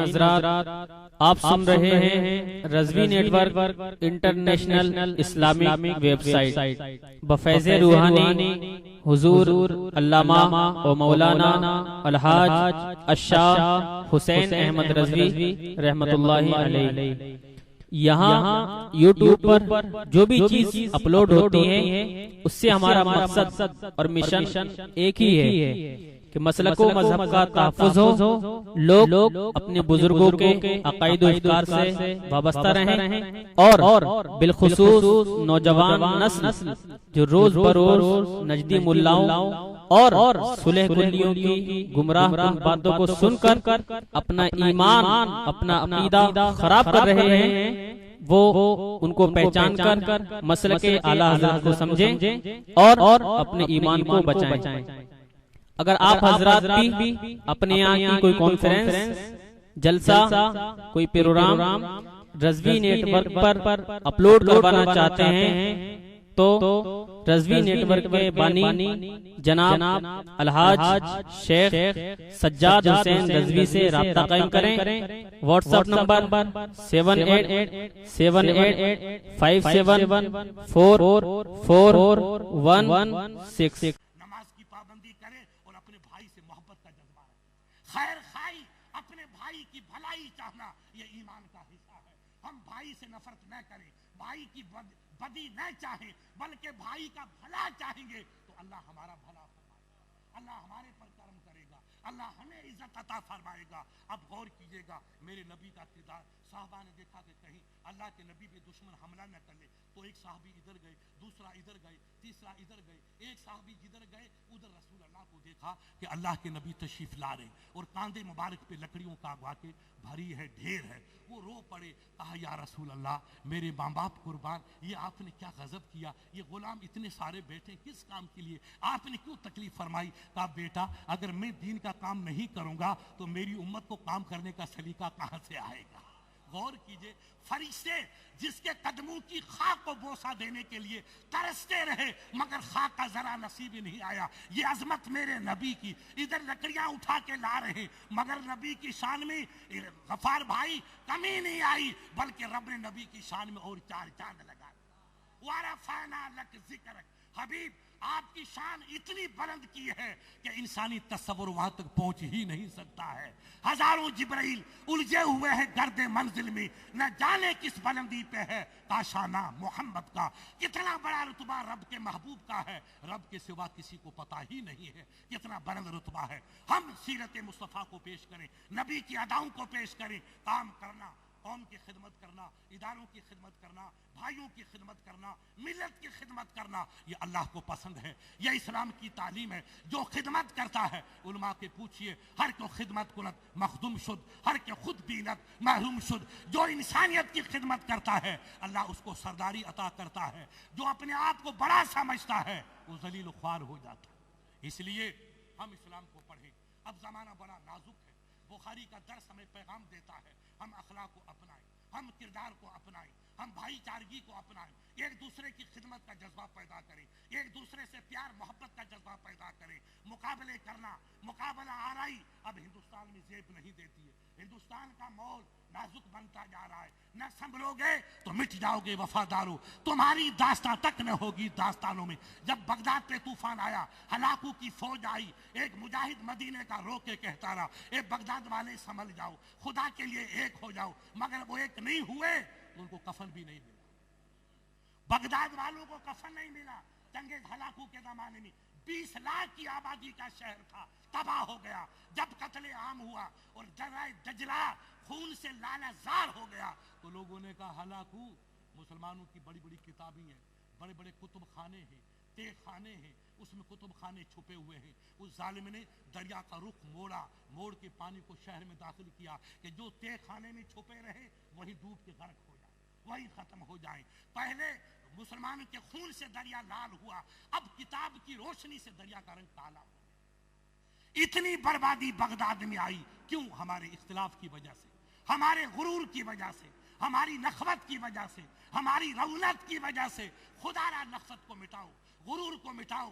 حضرات، آپ سن رہے ہیں Razvi network international Islamic website بفیض روحانی حضور علامہ و مولانا الحاج الشاہ حسین احمد رضوی رحمت اللہ علیہ۔ یہاں یوٹیوب پر جو بھی چیز اپلوڈ ہوتی ہے اس سے ہمارا مقصد اور مشن ایک ہی ہے کہ مسلک و مذہب کا تحفظ ہو، لوگ اپنے بزرگوں کے عقائد و افکار سے وابستہ رہیں اور بالخصوص نوجوان نسل جو روز بروز نجدی ملاؤں اور صلح کلیوں کی گمراہ کن باتوں کو سن کر اپنا ایمان اپنا عقیدہ خراب کر رہے ہیں، وہ ان کو پہچان کر مسلک اعلیٰ حضرت کو سمجھیں اور اپنے ایمان کو بچائیں۔ اگر آپ حضرات بھی اپنے یہاں کی کوئی کانفرنس، جلسہ، کوئی پروگرام رضوی نیٹ ورک پر اپلوڈ کروانا چاہتے ہیں تو رضوی نیٹ ورک کے بانی جناب الحاج شیخ سجاد حسین رضوی سے رابطہ قائم کریں۔ What's app number 7887574416۔ نماز کی پابندی کرے اور اپنے بھائی سے محبت کا جذبہ رکھے۔ خیر خائی، اپنے بھائی کی بھلائی چاہنا یہ ایمان کا حصہ ہے۔ ہم بھائی سے نفرت نہ کریں، بھائی کی بدی نہ چاہیں، بلکہ بھائی کا بھلا چاہیں گے تو اللہ ہمارا بھلا فرمائے گا، اللہ ہمارے پر کرم کرے گا، اللہ ہمیں عزت عطا فرمائے گا۔ اب غور کیجئے گا میرے نبی کا کردار۔ صحابہ نے دیکھا کہ کہیں اللہ کے نبی پہ دشمن حملہ نہ کر لے، تو ایک صحابی ادھر گئے، دوسرا ادھر گئے، تیسرا ادھر گئے، ایک صحابی جدھر گئے ادھر رسول اللہ کو دیکھا کہ اللہ کے نبی تشریف لا رہے اور کاندھے مبارک پہ لکڑیوں کا واقع بھری ہے، ڈھیر ہے۔ وہ رو پڑے، کہا یا رسول اللہ میرے ماں باپ قربان، یہ آپ نے کیا غضب کیا، یہ غلام اتنے سارے بیٹھے کس کام کے لیے، آپ نے کیوں تکلیف فرمائی؟ کہا بیٹا اگر میں دین کا کام نہیں کروں گا تو میری امت کو کام کرنے کا سلیقہ کہاں سے آئے گا؟ غور کیجئے، فرشتے جس کے قدموں کی خاک کو بوسہ دینے کے لیے ترستے رہے مگر خاک کا ذرا نصیب ہی نہیں آیا۔ یہ عظمت میرے نبی کی، ادھر لکڑیاں اٹھا کے لا رہے مگر نبی کی شان میں غفار بھائی کمی نہیں آئی، بلکہ رب نے نبی کی شان میں اور چار چاند لگا دیا۔ وَرَفَعْنَا لَكَ ذِكْرَكَ، حبیب آپ کی شان اتنی بلند کی ہے کہ انسانی تصور وہاں تک پہنچ ہی نہیں سکتا ہے۔ ہزاروں جبرائیل الجھے ہوئے ہیں گرد منزل میں، نہ جانے کس بلندی پہ ہے کاشانہ محمد کا۔ کتنا بڑا رتبہ رب کے محبوب کا ہے، رب کے سوا کسی کو پتہ ہی نہیں ہے کتنا بلند رتبہ ہے۔ ہم سیرت مصطفیٰ کو پیش کریں، نبی کی اداؤں کو پیش کریں، کام کرنا، قوم کی خدمت کرنا، اداروں کی خدمت کرنا، بھائیوں کی خدمت کرنا، ملت کی خدمت کرنا، یہ اللہ کو پسند ہے، یہ اسلام کی تعلیم ہے۔ جو خدمت کرتا ہے علماء کے پوچھئے، ہر کو خدمت کنت مخدوم شد، ہر کے خود بینت محروم شد۔ جو انسانیت کی خدمت کرتا ہے اللہ اس کو سرداری عطا کرتا ہے، جو اپنے آپ کو بڑا سمجھتا ہے وہ ذلیل و خوار ہو جاتا ہے۔ اس لیے ہم اسلام کو پڑھیں۔ اب زمانہ بڑا نازک ہے، بخاری کا درس ہمیں پیغام دیتا ہے، ہم اخلاق کو اپنائیں، ہم کردار کو اپنائیں، ہم بھائی چارگی کو اپنائیں، ایک دوسرے کی خدمت کا جذبہ پیدا کریں، ایک دوسرے سے پیار محبت کا جذبہ پیدا کریں۔ مقابلے کرنا، مقابلہ آرائی اب ہندوستان میں زیب نہیں دیتی ہے۔ ہندوستان کا ماحول نازک بنتا جا رہا ہے، نہ سنبھلو گے تو مٹ جاؤ گے وفادارو، تمہاری داستان تک نہ ہوگی داستانوں میں۔ جب بغداد پہ طوفان آیا، ہلاکو کی فوج آئی، ایک مجاہد مدینے کا رو کے کہتا رہا اے بغداد والے سنبھل جاؤ، خدا کے لیے ایک ہو جاؤ، مگر وہ ایک نہیں ہوئے تو ان کو کفن بھی نہیں ملا۔ بغداد والوں کو کفن نہیں ملا۔ چنگیز ہلاکو کے زمانے میں 20 لاکھ کی آبادی کا شہر تھا، تباہ ہو گیا۔ جب قتل عام ہوا اور درہ دجلہ خون سے لالا زار ہو گیا تو لوگوں نے کہا ہلاکو مسلمانوں کی بڑی بڑی کتابیں ہیں، بڑے بڑے کتب خانے ہیں، تہ خانے ہیں، اس میں کتب خانے چھپے ہوئے ہیں۔ اس ظالم نے دریا کا رخ موڑا، موڑ کے پانی کو شہر میں داخل کیا کہ جو تہ خانے میں چھپے رہے وہی ڈوب کے غرق ہو جائے، وہی ختم ہو جائیں۔ پہلے مسلمانوں کے خون سے دریا لال ہوا، اب کتاب کی روشنی سے دریا کا رنگ کالا ہو گیا۔ اتنی بربادی بغداد میں آئی کیوں؟ ہمارے اختلاف کی وجہ سے، ہمارے غرور کی وجہ سے، ہماری نخوت کی وجہ سے، ہماری رونت کی وجہ سے۔ خدا را نخوت کو مٹاؤ، غرور کو مٹاؤ،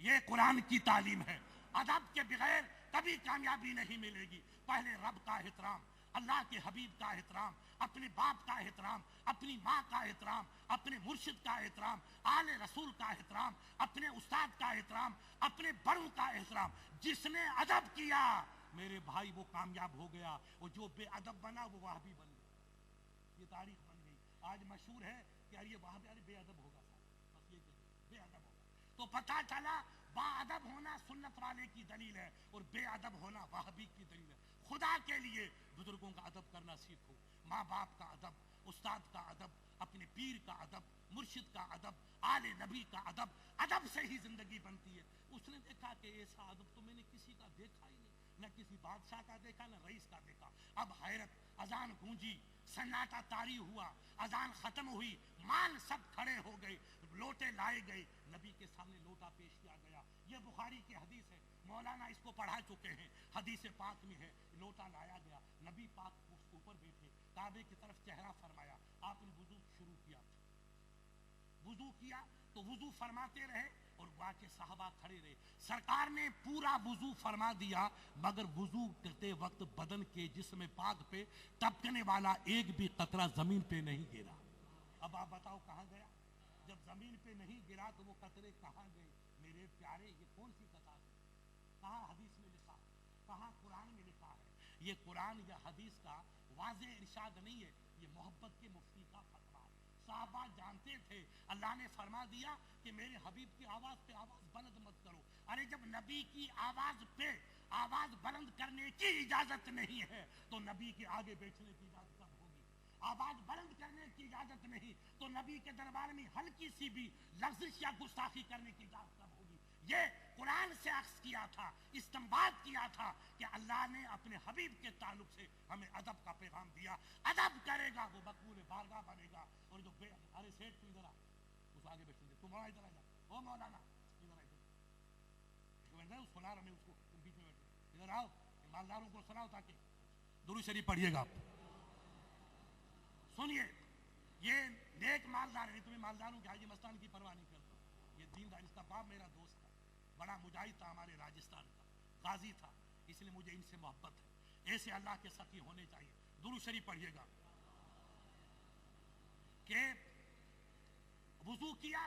یہ قرآن کی تعلیم ہے. ادب کے بغیر کبھی کامیابی نہیں ملے گی. پہلے رب کا احترام, اللہ کے حبیب کا احترام, اپنے باپ کا احترام, اپنی ماں کا احترام, اپنے مرشد کا احترام, آل رسول کا احترام, اپنے استاد کا احترام, اپنے بڑوں کا احترام. جس نے ادب کیا میرے بھائی وہ کامیاب ہو گیا, اور جو بے ادب بنا وہ وہابی بن گیا. یہ تاریخ بن گئی. آج مشہور ہے کہ یہ وہابی بے ادب ہوگا, بس یہ بے ادب ہوگا. تو پتہ چلا با ادب ہونا سنت والے کی دلیل ہے, اور بے ادب ہونا وہابی کی دلیل ہے. خدا کے لیے بزرگوں کا ادب کرنا سیکھو. ماں باپ کا ادب, استاد کا ادب, اپنے پیر کا ادب, مرشد کا ادب, آل نبی کا ادب. ادب سے ہی زندگی بنتی ہے. اس نے دیکھا کہ ایسا ادب تو میں نے کسی کا دیکھا ہی نہیں, نہ کسی بادشاہ کا دیکھا, نہ رئیس کا دیکھا. اب حیرت, اذان گونجی, سناٹا طاری ہوا, اذان ختم ہوئی, مال سب کھڑے ہو گئے, لوٹے لائے گئے, نبی کے سامنے لوٹا پیش کیا گیا. یہ بخاری کی حدیث ہے, مولانا اس کو پڑھا چکے ہیں, حدیث پاک میں ہے. لوٹا لایا گیا, نبی پاک اس کے اوپر بیٹھے, کعبے کی طرف چہرہ فرمایا, آپ نے وضو شروع کیا. وضو کیا تو وضو فرماتے رہے, اور وہاں کے صحابہ کھڑے رہے. سرکار نے پورا وضو فرما دیا, مگر وضو کرتے وقت بدن کے جسم پاک پہ ٹپکنے والا ایک بھی قطرہ زمین پہ نہیں گرا. اب آپ بتاؤ کہاں گیا؟ جب زمین پہ نہیں گرا تو وہ قطرے کہاں گئے؟ میرے پیارے, یہ کون سی قطع ہے؟ کہاں حدیث میں لکھا, کہاں قرآن میں لکھا ہے؟ یہ قرآن یا حدیث کا واضح ارشاد نہیں ہے, یہ محبت کے مفتی کا فتویٰ ہے. صحابہ جانتے تھے, اللہ نے فرما دیا کہ میرے حبیب کی آواز پہ آواز بلند مت کرو. ارے جب نبی کی آواز پہ آواز بلند کرنے کی اجازت نہیں ہے تو نبی کے آگے بیٹھنے کی اجازت کب ہوگی؟ آواز بلند کرنے کی اجازت نہیں تو نبی کے دربار میں ہلکی سی بھی لفظ یا گستاخی کرنے کی اجازت کب ہوگی؟ یہ قرآن سے عکس کیا تھا, استنباط کیا تھا کہ اللہ نے اپنے حبیب کے تعلق سے ہمیں ادب کا پیغام دیا. ادب کرے گا وہ مقبول بارگاہ بنے گا. اور جو ارے سیٹ تو ادھر آ, اس آگے بیٹھیں گے, تم ادھر آ جا, او مولانا ادھر آ, ادھر سنا رہا میں اس کو, تم بیچ میں بیٹھے, ادھر آؤ, مالداروں کو سناؤ تاکہ درود شریف پڑھیے گا. سنیے, یہ نیک مالدار ہے, تمہیں مالداروں کے حاجی مستان کی پرواہ نہیں کرتا. یہ دیندار, اس کا باپ میرا دوست تھا, بڑا مجاہد تھا, ہمارے راجستھان کا غازی تھا, اس لیے مجھے ان سے محبت ہے. ایسے اللہ کے سخی ہونے چاہیے. درود شریف پڑھیے گا. کہ وضو کیا,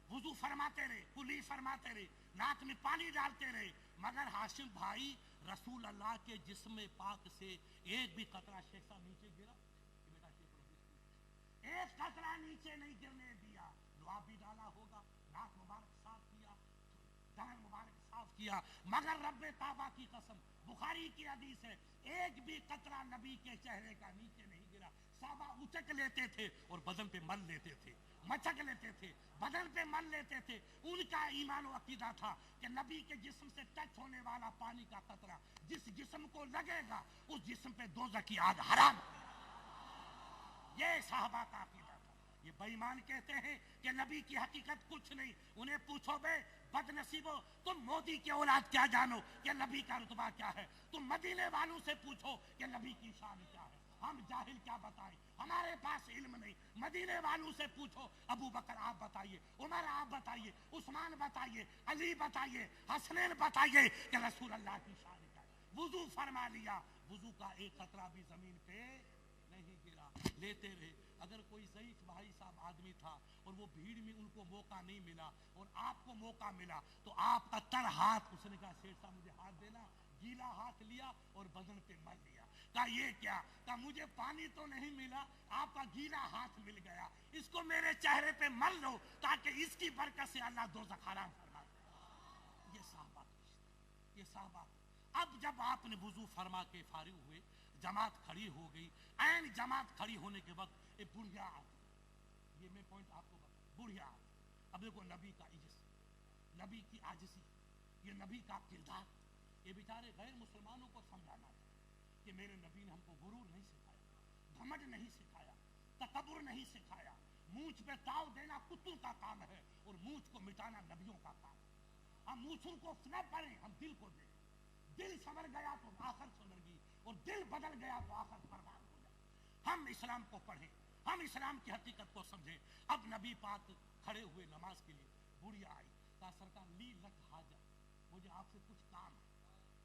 وضو فرماتے رہے, کلی فرماتے رہے, ناک میں پانی ڈالتے رہے, مگر ہاشم بھائی رسول اللہ کے جسم پاک سے ایک بھی قطرہ شیخ صاحب نیچے گرا, ایک قطرہ نیچے نہیں گرنے دیا. دعا بھی ڈالا ہوگا, ناک مبارک صاف کیا, دہن مبارک صاف کیا, مگر رب کعبہ کی قسم, بخاری کی حدیث ہے, ایک بھی قطرہ نبی کے چہرے کا نیچے نہیں گرا. صحابہ اچک لیتے تھے اور بدن پہ مل لیتے تھے, مچک لیتے تھے, بدن پہ مل لیتے تھے. ان کا ایمان و عقیدہ تھا کہ نبی کے جسم سے ٹچ ہونے والا پانی کا قطرہ جس جسم کو لگے گا اس جسم پہ دوزخ کی آگ حرام. یہ صحابہ کا عقیدہ تھا. یہ بے ایمان کہتے ہیں کہ نبی کی حقیقت کچھ نہیں. انہیں پوچھو بے بد نصیبو, تم مودی کی اولاد کیا جانو کہ نبی کا رتبہ کیا ہے؟ تم مدینے والوں سے پوچھو کہ نبی کی شان کیا ہے. ہم جاہل کیا بتائیں, ہمارے پاس علم نہیں. مدینے والوں سے پوچھو, ابو بکر آپ بتائیے, عمر آپ بتائیے, عثمان بتائیے, علی بتائیے, حسنین بتائیے کہ رسول اللہ کی شان کیا ہے. وضو فرما لیا, وضو کا ایک قطرہ بھی زمین پہ نہیں گرا. لیتے رہے. اگر کوئی ضعیف بھائی صاحب آدمی تھا اور وہ بھیڑ میں ان کو موقع نہیں ملا اور آپ کو موقع ملا تو آپ کا تر ہاتھ, اس نے کہا سیٹھ صاحب مجھے ہاتھ دینا, گیلا ہاتھ لیا اور بدن پہ مل لیا. کہا یہ کیا؟ کہا مجھے پانی تو نہیں ملا, آپ کا گیلا ہاتھ مل گیا, اس کو میرے چہرے پہ مل لو تاکہ اس کی برکت سے اللہ دوزخ حرام فرما دے. یہ صحابہ, یہ صحابہ. اب جب آپ نے وضو فرما کے فارغ ہوئے, جماعت کھڑی ہو گئی. عین جماعت کھڑی ہونے کے وقت ایک بڑھیا آتی, یہ میں پوائنٹ آپ کو بتا, بڑھیا آتی. اب دیکھو نبی کا عجز, نبی کی عاجزی, یہ نبی کا کردار. یہ بیچارے غیر مسلمانوں کو سمجھانا چاہیے کہ میرے نبی نے ہم کو غرور نہیں سکھایا, گھمنڈ نہیں سکھایا, تکبر نہیں سکھایا. مونچھ پہ تاؤ دینا کتوں کا کام ہے اور مونچھ کو مٹانا نبیوں کا کام ہے. ہم مونچھوں کو نہ پڑھیں, ہم دل کو دیں. دل سنور گیا تو آخر سنور گی, اور دل بدل گیا تو آخر برباد ہو جائے. ہم اسلام کو پڑھیں, ہم اسلام کی حقیقت کو سمجھیں. اب نبی پاک کھڑے ہوئے نماز کے لیے, بڑھیا آئی, کہا سرکار لی لک حاجت، مجھے آپ سے کچھ کام ہے،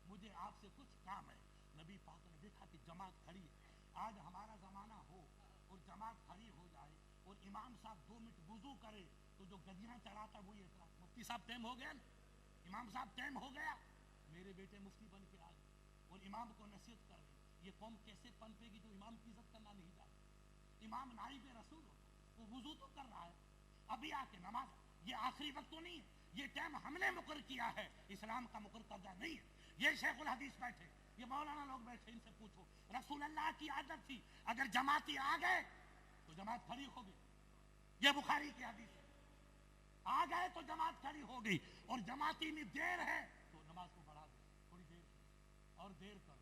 مجھے آپ سے کچھ کام ہے۔ نبی پاک نے دیکھا کہ جماعت کھڑی ہے، آج ہمارا زمانہ ہو اور جماعت کھڑی ہو جائے اور امام صاحب 2 منٹ وضو کرے تو جو گدیاں چڑھاتا وہ یہ اعتراض، مفتی صاحب ٹائم ہو گیا نا، امام صاحب ٹائم ہو گیا، میرے بیٹے مفتی بن کے آ گئے اور امام کو نصیحت کر رہے ہیں۔ یہ قوم کیسے پنپے گی جو امام کی عزت کرنا نہیں جانتی؟ امام نائب رسول ہوتا ہے، وہ وضو تو کر رہا ہے، ابھی آ کے نماز، یہ آخری وقت تو نہیں ہے، یہ ٹائم ہم نے مقرر کیا ہے، اسلام کا مقرر کردہ نہیں ہے۔ یہ شیخ الحدیث بیٹھے، یہ مولانا لوگ بیٹھے، ان سے پوچھو رسول اللہ کی عادت تھی اگر جماعتی آ گئے تو جماعت کھڑی ہو گئی، یہ بخاری کی حدیث ہے، آ گئے تو جماعت کھڑی ہو گئی، اور جماعتی میں دیر ہے تو نماز کو بڑھا دو، تھوڑی دیر اور دیر کرو۔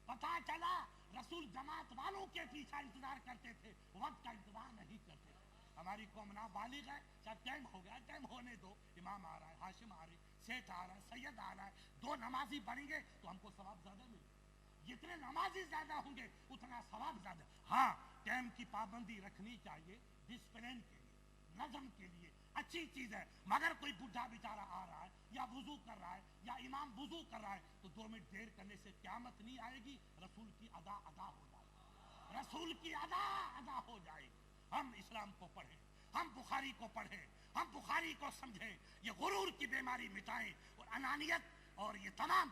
پتا چلا رسول جماعت والوں کے پیچھے انتظار کرتے تھے، وقت کا انتظار نہیں کرتے تھے۔ ہماری قوم نابالغ ہے، جب ٹائم ہو گیا ٹائم ہونے دو، امام آ رہا ہے، ہاشم آ رہے، سیٹھ آ رہا ہے، سید آ رہا ہے، 2 نمازی بنیں گے تو ہم کو ثواب زیادہ ملے گا، جتنے نمازی زیادہ ہوں گے اتنا ثواب زیادہ۔ ہاں ٹائم کی پابندی رکھنی چاہیے، ڈسپلن کے لیے، نظم کے لیے اچھی چیز ہے، مگر کوئی بڈھا بیچارہ آ رہا ہے یا وضو کر رہا ہے یا امام وضو کر رہا ہے تو 2 منٹ دیر کرنے سے قیامت نہیں آئے گی، رسول کی ادا ادا ہو جائے گی، رسول کی ادا ادا ہو جائے گی۔ ہم اسلام کو پڑھیں، ہم بخاری کو پڑھیں، ہم بخاری کو سمجھیں، یہ غرور کی بیماری مٹائیں اور انانیت اور یہ تمام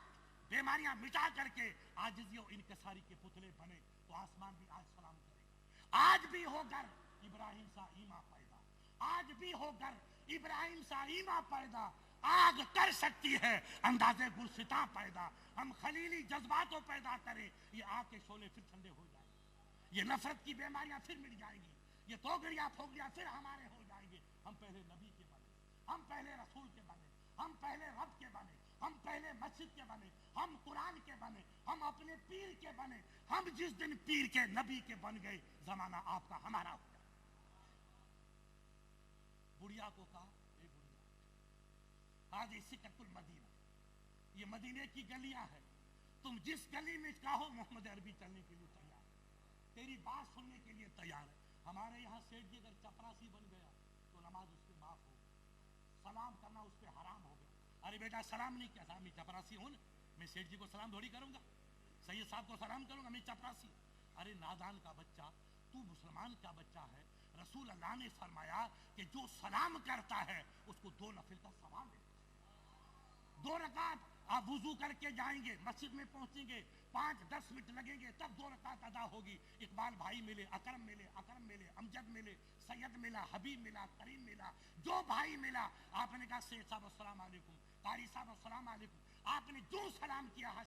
بیماریاں مٹا کر کے عاجزی و انکساری کے پتلے بنے تو آسمان بھی آج سلام کرے گا۔ آج بھی ہو کر ابراہیم سا ایما پیدا، آج بھی ہو کر ابراہیم سا ایما پیدا، آگ کر سکتی ہے اندازے گلستاں پیدا، ہم خلیلی جذبات کو پیدا کریں، یہ آگ کے شعلے پھر ٹھنڈے ہو جائیں گے، یہ نفرت کی بیماریاں پھر مٹ جائیں گی، یہ توگڑیاں پھوگڑیاں پھر ہمارے ہو جائیں گے۔ ہم پہلے نبی کے بنے، ہم پہلے رسول کے بنے، ہم پہلے رب کے بنے، ہم پہلے مسجد کے بنے، ہم قرآن کے بنے، ہم اپنے پیر کے بنے۔ ہم جس دن پیر کے نبی کے بن گئے زمانہ آپ کا ہمارا ہو گیا۔ بڑھیا کو کہا اے بڑھیا، آج سکت المدینہ، یہ مدینے کی گلیاں ہیں، تم جس گلی میں کہو محمد عربی چلنے کے لیے تیار ہے، تیری بات سننے کے لیے تیار ہے۔ ہمارے یہاں سیٹھ جی اگر چپراسی بن گیا تو نماز اس پہ معاف ہو گئی، سلام کرنا اس پہ حرام ہو گیا۔ ارے بیٹا سلام نہیں کیا تھا، میں چپراسی ہوں نا، میں سیٹھ جی کو سلام تھوڑی کروں گا، سید صاحب کو سلام کروں گا، میں چپراسی ہوں۔ ارے نادان کا بچہ، تو مسلمان کا بچہ ہے، رسول اللہ نے فرمایا کہ جو سلام کرتا ہے اس کو 2 نفل کا ثواب ملے گا۔ 2 رکعت آپ وضو کر کے جائیں گے، مسجد میں پہنچیں گے، 5-10 منٹ لگیں گے، تب 2 رکعت ادا ہوگی۔ اقبال بھائی ملے، اکرم ملے، اکرم ملے، امجد ملے، سید ملا، حبیب ملا، کریم ملا، جو بھائی ملا، آپ نے کہا سید صاحب السلام علیکم، قاری صاحب السلام علیکم، آپ نے جو سلام کیا